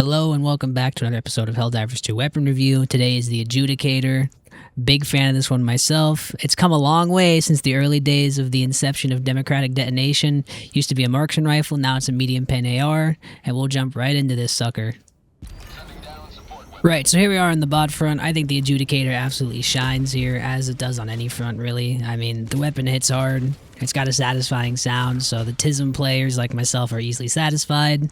Hello and welcome back to another episode of Helldivers 2 Weapon Review. Today is the Adjudicator. Big fan of this one myself. It's come a long way since the early days of the inception of democratic detonation. Used to be a marksman rifle, now it's a medium pen AR, and we'll jump right into this sucker. Right, so here we are on the bot front. I think the Adjudicator absolutely shines here, as it does on any front, really. I mean, the weapon hits hard, it's got a satisfying sound, so the TISM players like myself are easily satisfied.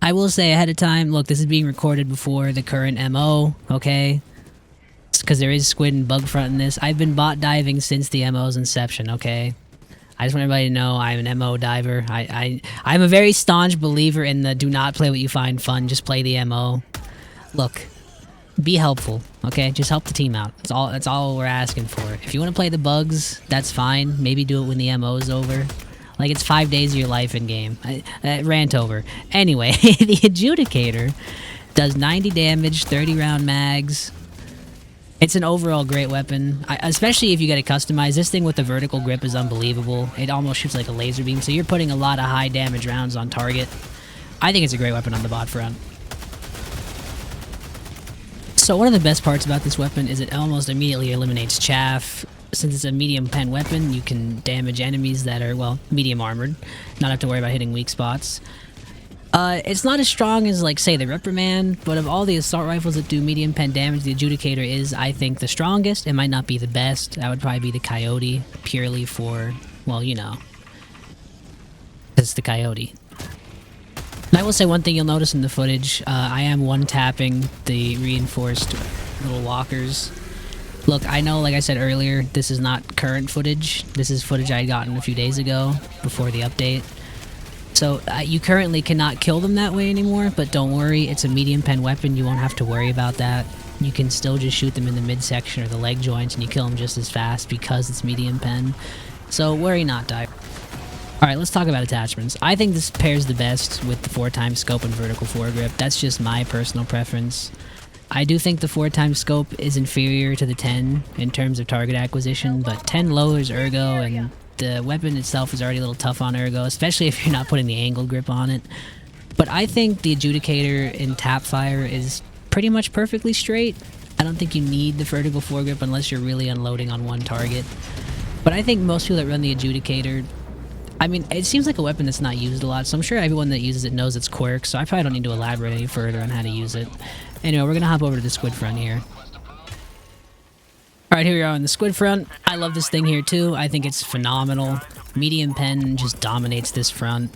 I will say ahead of time, look, this is being recorded before the current MO, okay? It's because there is squid and bug front in this. I've been bot diving since the MO's inception, okay? I just want everybody to know I'm an MO diver. I'm a very staunch believer in the do not play what you find fun, just play the MO. Look, be helpful, okay? Just help the team out. That's all we're asking for. If you want to play the bugs, that's fine. Maybe do it when the MO is over. Like, it's 5 days of your life in-game. Rant over. Anyway, the Adjudicator does 90 damage, 30-round mags. It's an overall great weapon, especially if you get it customized. This thing with the vertical grip is unbelievable. It almost shoots like a laser beam, so you're putting a lot of high-damage rounds on target. I think it's a great weapon on the bot front. So one of the best parts about this weapon is it almost immediately eliminates chaff. Since it's a medium pen weapon, you can damage enemies that are, well, medium armored. Not have to worry about hitting weak spots. It's not as strong as, like, say, the Reprimand, but of all the assault rifles that do medium pen damage, the Adjudicator is, I think, the strongest. It might not be the best. That would probably be the Coyote, purely for, well, you know, it's the Coyote. And I will say one thing you'll notice in the footage, I am one-tapping the reinforced little walkers. Look, I know, like I said earlier, this is not current footage. This is footage I had gotten a few days ago, before the update. So, you currently cannot kill them that way anymore, but don't worry, it's a medium pen weapon, you won't have to worry about that. You can still just shoot them in the midsection or the leg joints, and you kill them just as fast because it's medium pen. So, worry not, diver. Alright, let's talk about attachments. I think this pairs the best with the 4x scope and vertical foregrip. That's just my personal preference. I do think the 4x scope is inferior to the 10 in terms of target acquisition, but 10 lowers ergo, and the weapon itself is already a little tough on ergo, especially if you're not putting the angle grip on it. But I think the Adjudicator in tap fire is pretty much perfectly straight. I don't think you need the vertical foregrip unless you're really unloading on one target. But I think most people that run the Adjudicator, I mean, it seems like a weapon that's not used a lot, so I'm sure everyone that uses it knows its quirks, so I probably don't need to elaborate any further on how to use it. Anyway, we're gonna hop over to the squid front here. Alright, here we are on the squid front. I love this thing here too. I think it's phenomenal. Medium pen just dominates this front.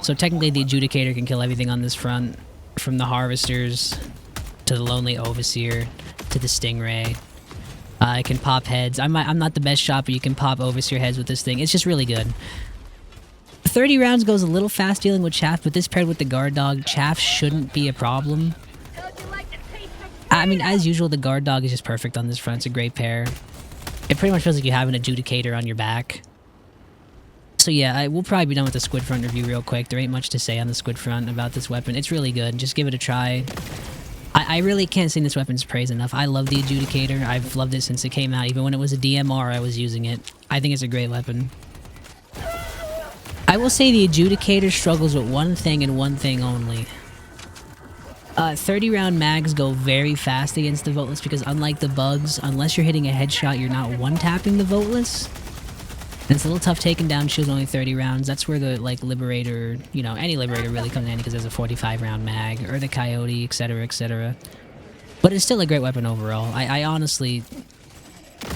So technically the Adjudicator can kill everything on this front, from the harvesters to the lonely overseer to the stingray. It can pop heads. I'm not the best shot, but you can pop overseer heads with this thing. It's just really good. 30 rounds goes a little fast dealing with chaff, but this paired with the guard dog, chaff shouldn't be a problem. I mean, as usual, the guard dog is just perfect on this front. It's a great pair. It pretty much feels like you have an Adjudicator on your back. So yeah, we'll probably be done with the squid front review real quick. There ain't much to say on the squid front about this weapon. It's really good. Just give it a try. I really can't sing this weapon's praise enough. I love the Adjudicator. I've loved it since it came out. Even when it was a DMR, I was using it. I think it's a great weapon. I will say the Adjudicator struggles with one thing and one thing only. 30-round mags go very fast against the voteless because unlike the bugs, unless you're hitting a headshot, you're not one-tapping the voteless. And it's a little tough taking down shields only 30 rounds. That's where the, like, Liberator, you know, any Liberator really comes in handy because there's a 45-round mag, or the Coyote, etc., etc. But it's still a great weapon overall. I honestly...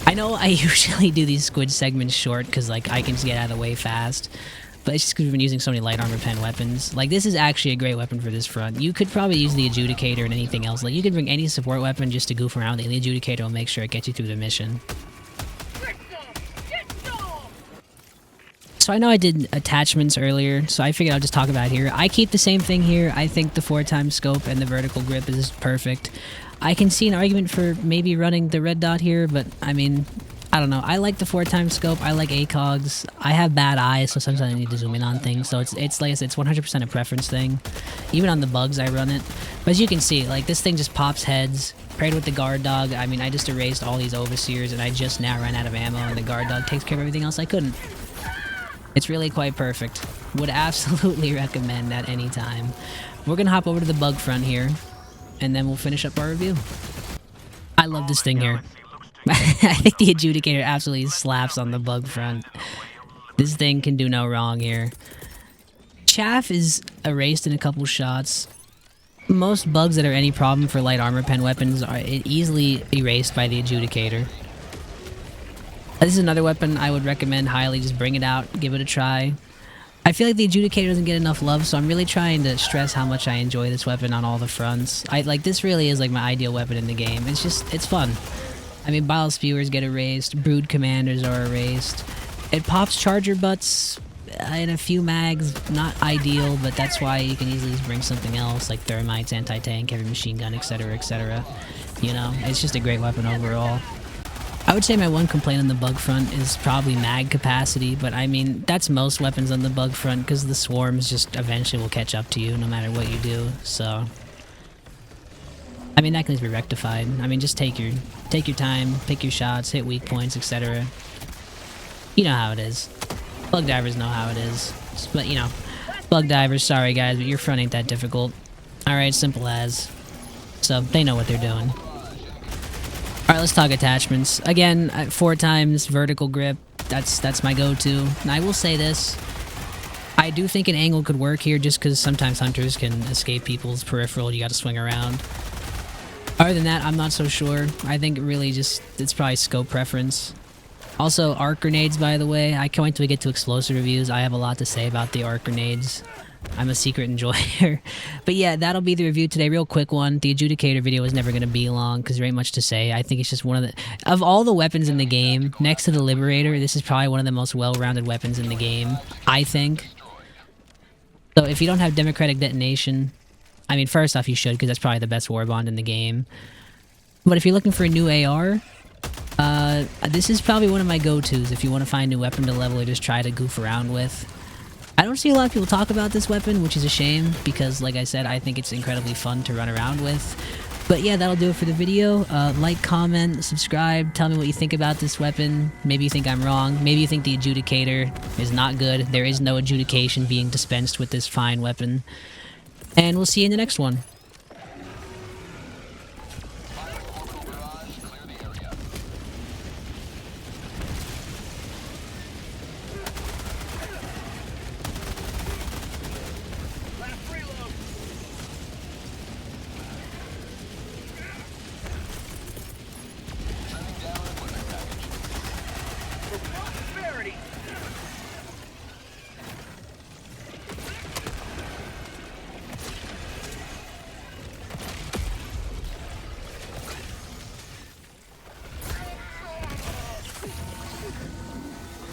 I know I usually do these squid segments short because, like, I can just get out of the way fast. But it's just because we've been using so many light armor pen weapons. Like, this is actually a great weapon for this front. You could probably use the Adjudicator and anything else. Like, you could bring any support weapon just to goof around, and the Adjudicator will make sure it gets you through the mission. So I know I did attachments earlier, so I figured I'll just talk about it here. I keep the same thing here. I think the 4x scope and the vertical grip is perfect. I can see an argument for maybe running the red dot here, but, I mean... I don't know. I like the 4x scope. I like ACOGs. I have bad eyes, so sometimes I need to zoom in on things. So it's like I said, it's 100% a preference thing. Even on the bugs, I run it. But as you can see, like, this thing just pops heads. Paired with the guard dog, I mean, I just erased all these overseers, and I just now ran out of ammo, and the guard dog takes care of everything else I couldn't. It's really quite perfect. Would absolutely recommend at any time. We're gonna hop over to the bug front here, and then we'll finish up our review. I love this thing here. I think the Adjudicator absolutely slaps on the bug front. This thing can do no wrong here. Chaff is erased in a couple shots. Most bugs that are any problem for light armor pen weapons are easily erased by the Adjudicator. This is another weapon I would recommend highly. Just bring it out, give it a try. I feel like the Adjudicator doesn't get enough love, so I'm really trying to stress how much I enjoy this weapon on all the fronts. This really is like my ideal weapon in the game. It's fun. I mean, Bile Spewers get erased, Brood Commanders are erased. It pops Charger Butts in a few mags, not ideal, but that's why you can easily just bring something else, like Thermites, Anti-Tank, Heavy Machine Gun, etc, etc. You know, it's just a great weapon overall. I would say my one complaint on the bug front is probably mag capacity, but I mean, that's most weapons on the bug front, because the swarms just eventually will catch up to you no matter what you do, so... I mean, that can be rectified. I mean, just take your time, pick your shots, hit weak points, etc. You know how it is. Bug divers know how it is. But, you know, bug divers, sorry guys, but your front ain't that difficult. Alright, simple as. So, they know what they're doing. Alright, let's talk attachments. Again, 4 times vertical grip. That's my go-to. And I will say this. I do think an angle could work here just because sometimes hunters can escape people's peripheral. You gotta swing around. Other than that, I'm not so sure. I think it really just... it's probably scope preference. Also, arc grenades, by the way. I can't wait till we get to explosive reviews. I have a lot to say about the arc grenades. I'm a secret enjoyer. But yeah, that'll be the review today. Real quick one. The Adjudicator video is never going to be long because there ain't much to say. I think it's just one of the... of all the weapons in the game, next to the Liberator, this is probably one of the most well-rounded weapons in the game. I think. So if you don't have Democratic Detonation... I mean, first off, you should, because that's probably the best war bond in the game. But if you're looking for a new AR... this is probably one of my go-tos if you want to find a new weapon to level or just try to goof around with. I don't see a lot of people talk about this weapon, which is a shame, because like I said, I think it's incredibly fun to run around with. But yeah, that'll do it for the video. Like, comment, subscribe, tell me what you think about this weapon. Maybe you think I'm wrong. Maybe you think the Adjudicator is not good. There is no adjudication being dispensed with this fine weapon. And we'll see you in the next one.